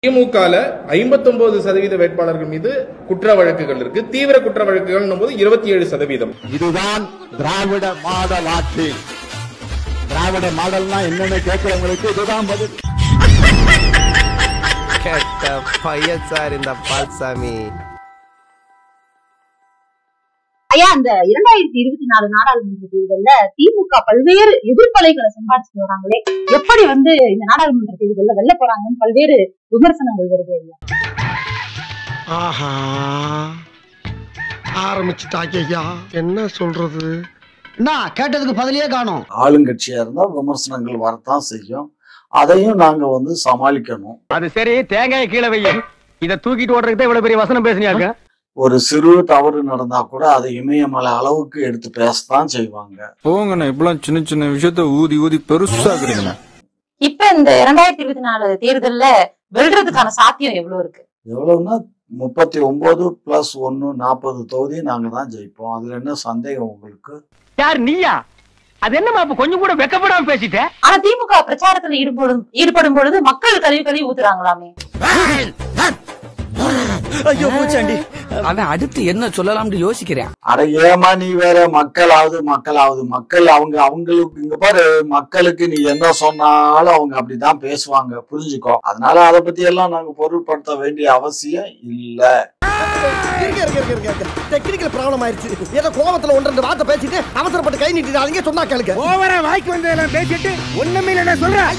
திமுகல 59% வேட்பாளர்கள் மீது குற்ற வழக்குகள் இருக்கு. தீவிர குற்ற வழக்குகள் 27%. இதுதான் திராவிட மாடல் ஆட்சி. திராவிட மாடல்னா என்னன்னு கேட்கிறவங்களுக்கு இதுதான் பதில். கேட்ட பையன் சார் இந்த பால்சாமி. ஐயா, அந்த 2024 நாடாளுமன்ற தேர்தல்ல திமுக பல்வேறு எதிர்ப்பலைகளை சம்பாதிச்சுட்டு வராங்களே, எப்படி இந்த நாடாளுமன்ற தேர்தல்ல வெல்ல போறாங்கன்னு பல்வேறு விமர்சனங்கள் வருது. ஆஹா, ஆரம்பிச்சுட்டாங்க ஐயா, என்ன சொல்றது? கேட்டதுக்கு பதிலே காணும். ஆளுங்கட்சியா இருந்தா விமர்சனங்கள் வரத்தான் செய்யும். அதையும் நாங்க சமாளிக்கணும். அது சரி, தேங்காய் கீழே வைய, இதை தூக்கிட்டு ஓடுறதுக்கு இவ்வளவு பெரிய வசனம் பேசுனியாங்க. ஒரு சிறு தவறு நடந்தா கூட அதை இமயமலை அளவுக்கு எடுத்து பேசத்தான் செய்வாங்க. போங்கண்ணா, இப்பெல்லாம் சின்ன சின்ன விஷயத்த ஊதி ஊதி பெருசாக்குறீங்கண்ணா. இப்ப இந்த 2024 தேர்தல்ல வெல்றதுக்கான சாத்தியம் எவ்வளவு இருக்கு? எவ்வளவுன்னா 39 + 1 40 தொகுதி நாங்க தான் ஜெயிப்போம். அதுல என்ன சந்தேகம் உங்களுக்கு? யார் நீயா? அது என்னமா இப்ப கொஞ்சம் கூட வெக்கப்படாம பேசிட்ட? ஆனா திமுக பிரச்சாரத்துல ஈடுபடும் பொழுது மக்கள் கழுவி ஊத்துறாங்களாமே. ஐயோ பூச்சாண்டி, அவன் அடுத்து என்ன சொல்லலாம்னு யோசிக்கிறேன். அட ஏமா நீ வேற, மக்களாவது மக்கள் அவங்களுக்கு இங்க பாரு, மக்களுக்கு நீ என்ன சொன்னாலும் அவங்க அப்படிதான் பேசுவாங்க, புரிஞ்சுக்கோ. அதனால அதை பத்தி எல்லாம் நாங்க பொருட்படுத்த வேண்டிய அவசியம் இல்ல. டெக்னிக்கல் ப்ராப்ளம் ஆயிருச்சு. ஏதோ கோபத்துல 1-2 வார்த்தை பேசிட்டு அவசரப்பட்டு கை நீட்டிடாதீங்க, சொன்னா கேளுங்க. ஓவரா வாய்க்கு வந்ததெல்லாம் பேசிட்டு ஒண்ணுமே இல்ல சொல்றேன்.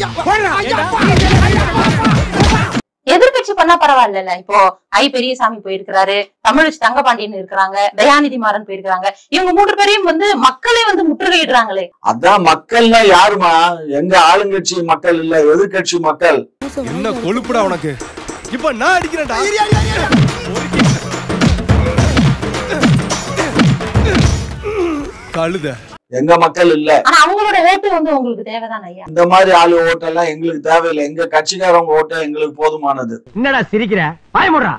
எதிர்கட்சி பண்ணா பரவாயில்ல. இப்போ பெரியசாமி போயிருக்கிறாரு, தமிழிசை தங்கபாண்டியன் இருக்கிறாங்க, தயாநிதி மாறன் போயிருக்காங்க. இவங்க 3 பேரையும் மக்களே முற்றுகையிடுறாங்களே. அதான் மக்கள்னா யாருமா? எங்க ஆளுங்கட்சி மக்கள் இல்ல, எதிர்கட்சி மக்கள். என்ன கொழுப்புடா உனக்கு? இப்ப நான் அடிக்கிறேன்டா. கழுத எங்க மக்கள் இல்ல. ஆனா அவங்களோட ஓட்டு உங்களுக்கு தேவைதான் ஐயா. இந்த மாதிரி ஆளு ஓட்டெல்லாம் எங்களுக்கு தேவையில்லை. எங்க கட்சிக்காரங்க ஓட்ட எங்களுக்கு போதுமானது. என்னடா சிரிக்கிற? பாயமுறா,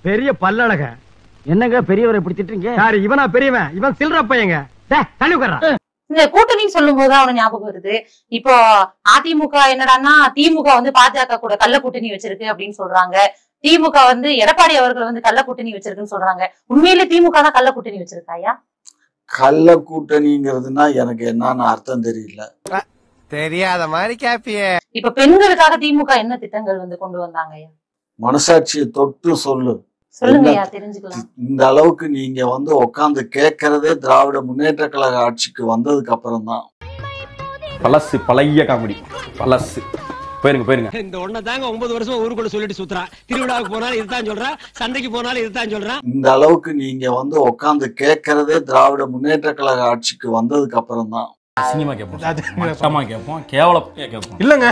பெரிய பல்லழக. என்னங்க பெரியவரை பிடிச்சிட்டீங்க? யாரு இவனா பெரியவன்? இவன் சில்ற பையங்க. தள்ளி உட்கார்றா. இந்த கூட்டணி சொல்லும் போது அவன ஞாபகம் வருது. இப்போ அதிமுக என்னடான்னா திமுக பாஜக கூட கள்ள கூட்டணி வச்சிருக்கு அப்படின்னு சொல்றாங்க. திமுக எடப்பாடி அவர்கள் கள்ள கூட்டணி வச்சிருக்குன்னு சொல்றாங்க. உண்மையிலே திமுக தான் கள்ள கூட்டணி வச்சிருக்காயா? கள்ள கூட்டணிங்கிறதுனா எனக்கு என்னன்னு அர்த்தம் தெரியல. தெரியாத மாதிரி கேப்பியே. இப்ப பெண்களுக்காக திமுக என்ன திட்டங்கள் கொண்டு வந்தாங்க? மனசாட்சியை தொட்டு சொல்லுங்க, தெரிஞ்சுக்கலாம். இந்த அளவுக்கு நீங்க உட்கார்ந்து கேட்கறதே திராவிட முன்னேற்ற கழக ஆட்சிக்கு வந்ததுக்கு அப்புறம் தான். பழசு, பழைய காமெடி, பழசு. போயிருங்க. இந்த ஒன்னதாங்க 9 வருஷம் ஊருக்குள்ள சொல்லிட்டு சுத்துறா. திருவிழாவுக்கு போனாலும் இதுதான் சொல்றா, சண்டைக்கு போனாலும் இதுதான் சொல்றா. இந்த அளவுக்கு நீங்க உட்கார்ந்து கேட்கறதே திராவிட முன்னேற்ற கழக ஆட்சிக்கு வந்ததுக்கு அப்புறம் தான். சினிமா கேட்போம், கேட்போம், கேவலம் கேட்போம். இல்லங்க,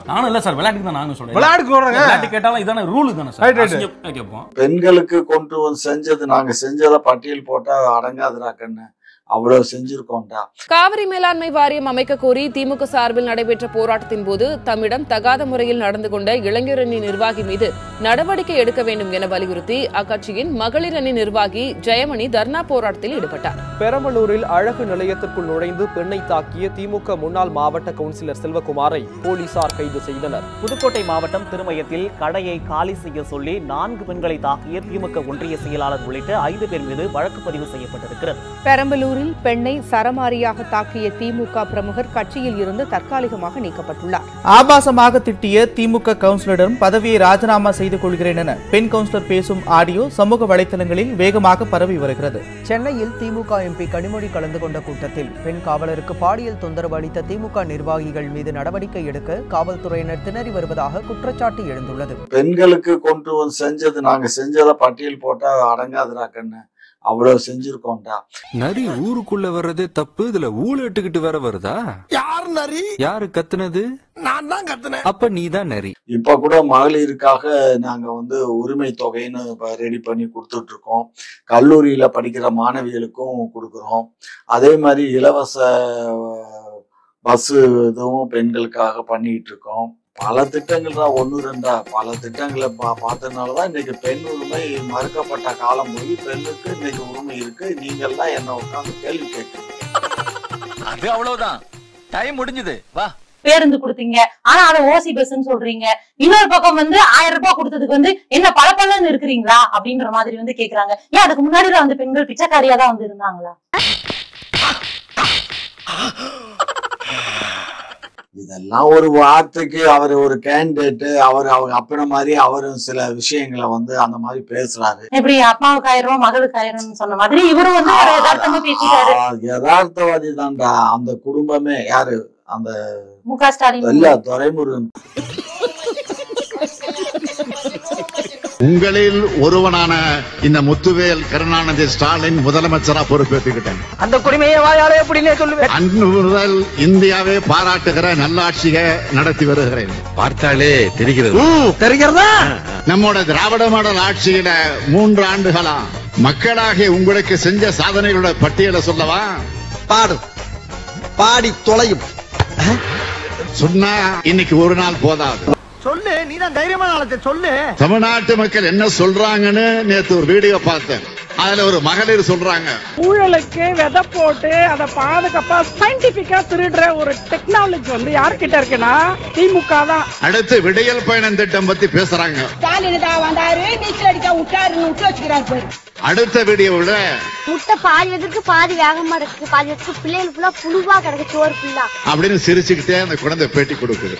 நானும் இல்ல சார், விளையாட்டுக்கு தான் நானும் சொல்றேன். விளையாட்டு கேட்டாலும் இதான ரூல் தானே சார். கேட்போம். பெண்களுக்கு கொண்டு செஞ்சது நாங்க செஞ்சத பட்டியல் போட்டா அடங்காதுடா கண்ணு. அவ்வளவு செஞ்சிருக்கோம்டா. காவிரி மேலாண்மை வாரியம் அமைக்க கோரி திமுக சார்பில் நடைபெற்ற போராட்டத்தின் போது தம்மிடம் தகாத முறையில் நடந்து கொண்ட இளைஞரணி நிர்வாகி மீது நடவடிக்கை எடுக்க வேண்டும் என வலியுறுத்தி அக்கட்சியின் மகளிர் அணி நிர்வாகி ஜெயமணி தர்ணா போராட்டத்தில் ஈடுபட்டார். பெரம்பலூரில் அழகு நிலையத்திற்குள் நுழைந்து பெண்ணை தாக்கிய திமுக முன்னாள் மாவட்ட கவுன்சிலர் செல்வகுமாரை போலீசார் கைது செய்தனர். புதுக்கோட்டை மாவட்டம் திருமயத்தில் கடையை காலி செய்ய சொல்லி 4 பெண்களை தாக்கிய திமுக ஒன்றிய செயலாளர் உள்ளிட்ட 5 பேர் மீது வழக்கு பதிவு செய்யப்பட்டிருக்கிறது. பெரம்பலூரில் பெண்ணை சரமாரியாக தாக்கிய திமுக பிரமுகர் கட்சியில் இருந்து தற்காலிகமாக நீக்கப்பட்டுள்ளார். ஆபாசமாக திட்டிய திமுக கவுன்சிலரிடம் பதவியை ராஜினாமா செய்து கொள்கிறேன் என பெண் கவுன்சிலர் பேசும் ஆடியோ சமூக வலைதளங்களில் வேகமாக பரவி வருகிறது. சென்னையில் திமுக எம்பி கனிமொழி கலந்து கொண்ட கூட்டத்தில் பெண் காவலருக்கு பாலியல் தொந்தரவு அளித்த திமுக நிர்வாகிகள் மீது நடவடிக்கை எடுக்க காவல்துறையினர் திணறி வருவதாக குற்றச்சாட்டு எழுந்துள்ளது. பெண்களுக்கு கொண்டு செஞ்சது நாங்க செஞ்சத பட்டியல் போட்டா அடங்காதுடா கண்ணு. அவ்வளவு செஞ்சிருக்கோம்டா. நரி ஊருக்குள்ள வர்றதே தப்பு, இதுல ஊழட்டுக்கிட்டு வேற வருதா? யார் நரி? யாரு கத்துனது? நான் தான் கத்துனேன். அப்ப நீ தான் நரி. இப்ப கூட மகளிருக்காக நாங்க உரிமை தொகைன்னு ரெடி பண்ணி கொடுத்துட்டு இருக்கோம். கல்லூரியில படிக்கிற மாணவிகளுக்கும் கொடுக்குறோம். அதே மாதிரி இலவச பஸ் இதுவும் பெண்களுக்காக பண்ணிட்டு இருக்கோம். பல திட்டங்கள் தான், 1-2 பல திட்டங்களை பார்த்ததுனாலதான் இன்னைக்கு பெண் உரிமை மறுக்கப்பட்ட காலம் போய் பெண்ணுக்கு இன்னைக்கு உரிமை இருக்கு. நீங்கள் தான் என்ன உட்கார்ந்து கேள்வி கேட்குறீங்க. அது அவ்வளவுதான், டைம் முடிஞ்சது. வா பேருந்து கொடுத்தீங்க, ஆனா அதை ஓசி பஸ்ன்னு சொல்றீங்க. இன்னொரு பக்கம் வந்து 1000 ரூபாய் கொடுத்ததுக்கு வந்து என்ன பலப்பலன்னு இருக்கிறீங்களா அப்படின்ற மாதிரி வந்து கேக்குறாங்க. ஏன் அதுக்கு முன்னாடிலாம் வந்து பெண்கள் பிச்சைக்காரியா தான் வந்து இருந்தாங்களா? இதெல்லாம் ஒரு வார்த்தைக்கு அவர் ஒரு கேண்டிடேட், அவர் அப்படின மாதிரி அவரும் சில விஷயங்களை வந்து அந்த மாதிரி பேசுறாரு. எப்படி அப்பாவுக்கு 1000 ரூபாய் மகளுக்கு 1000 சொன்ன மாதிரி இவரும் வந்து யதார்த்தமா பேசிட்டாரு. யதார்த்தவாதி தான்டா அந்த குடும்பமே. யாரு? அந்த முக ஸ்டாலின் இல்ல, துரைமுருகன். உங்களில் ஒருவனான இந்த முத்துவேல் கருணாநிதி ஸ்டாலின் முதலமைச்சரா பொறுப்பேற்றுக்கிட்டேன். அந்த குடிமையை வாயாலே எப்படின்னே சொல்லுவேன். அன்று முதல் இந்தியாவே பாராட்டுகிற நல்லாட்சியை நடத்தி வருகிறேன். பார்த்தாலே தெரிகிறது. தெரிகிறதா? நம்மோட திராவிட மாடல் ஆட்சியில 3 ஆண்டுகளா மக்களாகிய உங்களுக்கு செஞ்ச சாதனைகளோட பட்டியலை சொல்லவா? பாடு, பாடி தொலையும். சொன்னா இன்னைக்கு ஒரு நாள் போதாது. சொல்லு, நீதான் தைரியமான ஆளத்தை சொல்லு. தமிழ்நாட்டு மக்கள் என்ன சொல்றாங்கன்னு நேத்து ஒரு வீடியோ பார்த்தேன். அதுல ஒரு மகளிர் சொல்றாங்க, ஊழலுக்கு விதை போட்டு அதை பாதுகாப்பா சயின்டிபிக்கா திருடுற ஒரு டெக்னாலஜி வந்து யார்கிட்ட இருக்குன்னா திமுக தான். அடுத்து விடியல் பயணம் திட்டம் பத்தி பேசுறாங்க. ஸ்டாலின் தான் வந்தாரு, நீச்சல் அடிக்க விட்டாருன்னு விட்டு வச்சுக்கிறாரு. அடுத்த வீடியோல முட்டை பாதி எதுக்கு பாதி வேகமா இருக்கு, பாதி எதுக்கு பிள்ளைகள் ஃபுல்லா புழுவா கிடக்கு, சோறு ஃபுல்லா அப்படின்னு சிரிச்சுக்கிட்டே அந்த குழந்தை பேட்டி கொடுக்குது.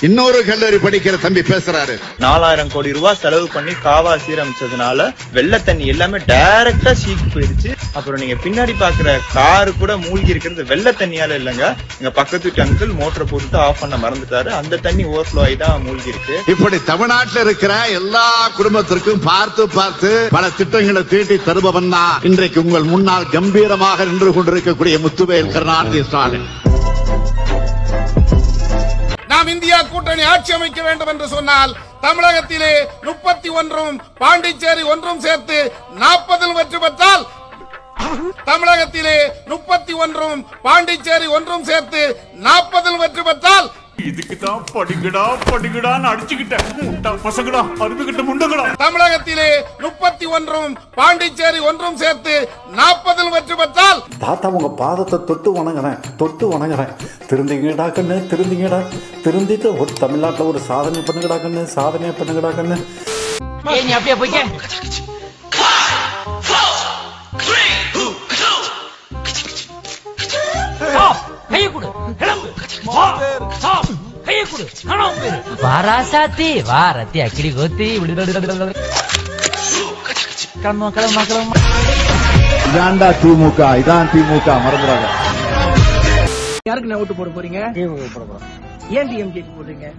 இன்னொரு கல்லூரி படிக்கிற தம்பி பேசுறாரு, 4000 கோடி ரூபாய் செலவு பண்ணி காவா சீரமைச்சதுனால வெள்ள தண்ணி எல்லாமே டைரக்டா சீக்கு போயிடுச்சு. அப்புறம் நீங்க பின்னாடி பாக்குற காரு கூட மூழ்கி இருக்கிறது வெள்ள தண்ணியால இல்லங்க, எங்க பக்கத்து வீட்டு அங்கிள் மோட்டரை போட்டுட்டு ஆஃப் பண்ண மறந்துட்டாரு, அந்த தண்ணி ஓவர்ஃப்ளோ ஆகி தான் மூழ்கி இருக்கு. இப்படி தமிழ்நாட்டில் இருக்கிற எல்லா குடும்பத்திற்கும் பார்த்து பார்த்து பல திட்டங்களை தீட்டி தருபவன் தான் இன்றைக்கு உங்கள் முன்னால் கம்பீரமாக நின்று கொண்டிருக்கக்கூடிய முத்துவேல் கருணாநிதி ஸ்டாலின். நாம் இந்தியா கூட்டணி ஆட்சி அமைக்க வேண்டும் என்று சொன்னால் தமிழகத்திலே 31 பாண்டிச்சேரி 1 சேர்த்து 40 வெற்றி பெற்றால், தமிழகத்திலே 31 பாண்டிச்சேரி 1 சேர்த்து 40 வெற்றி பெற்றால், இதுக்குதான் படிக்கடான்னு அடிச்சுக்கிட்டேன். முட்டா பசங்களா, அருந்துகிட்ட முண்டங்களா. தமிழகத்திலே 31 பாண்டிச்சேரி 1 சேர்த்து 40 வெற்றி பெற்றால், தாத்தா உங்க பாதத்தை தொட்டு வணங்குறேன். திருந்திங்கடா கண்ணு, திருந்திட்டு ஒரு தமிழ்நாட்டுல ஒரு சாதனை பண்ணுங்கடா கண்ணு. நீ அப்படியே போய்க்க. வாராசாத்தி வாரத்தி அக்கிடி கோத்தி இதான்டா திமுக, இதான் திமுக, மறந்துடாத. யாருக்கு நான் ஓட்டு போட போறீங்க? ஏன் டிஎம்கே போடுறீங்க?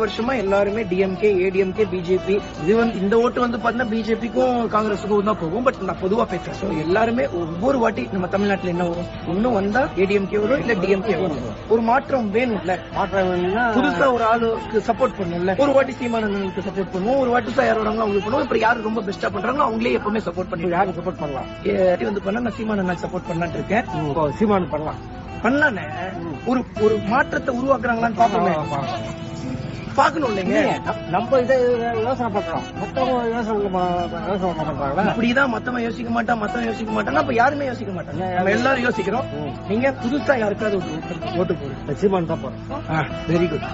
வருஷமா எல்லாருமே டிஎம்கே, ஏடிஎம்கே, பிஜேபி. இது வந்து இந்த ஓட்டு வந்து பாத்தீங்கன்னா பிஜேபிக்கும் காங்கிரஸுக்கும் தான் போகும். பட் நான் பொதுவா பேசுறேன். எல்லாருமே ஒவ்வொரு வாட்டி நம்ம தமிழ்நாட்டுல என்ன வரும், ஒன்னும் வந்தா ஏடிஎம்கே வரும், இல்ல டிஎம்கே வரும். ஒரு மாற்றம் வேணும்ல. மாற்றம் வேணும்னா புதுசா ஒரு ஆளுக்கு சப்போர்ட் பண்ணும்ல. ஒரு வாட்டி சீமானனுக்கு சப்போர்ட் பண்ணுவோம், ஒரு வாட்டி யார் வராங்களோ அவங்களுக்கு பண்ணுவோம். இப்ப யாரு ரொம்ப பெஸ்டா பண்றாங்களோ அவங்களே எப்பவுமே சப்போர்ட் பண்ணி யாரு சப்போர்ட் பண்ணலாம் வந்து பண்ணா நான் சீமானனுக்கு சப்போர்ட் பண்ணலான்னு இருக்கேன். சீமானு பண்ணலாம். ஒரு மாற்றத்தை உருவாக்குறாங்களான்னு பாக்கணும் இல்லைங்க. நம்ம இதை யோசனை பண்றோம், மத்தவங்க யோசனை பண்றாங்களா? இப்படிதான் மத்தவங்க யோசிக்க மாட்டான், அப்ப யாருமே யோசிக்க மாட்டாங்க. நம்ம எல்லாரும் யோசிக்கிறோம். நீங்க புதுசா யாருக்காவது ஓட்டு போடுங்க. சீமான் தான் போறோம். Very good.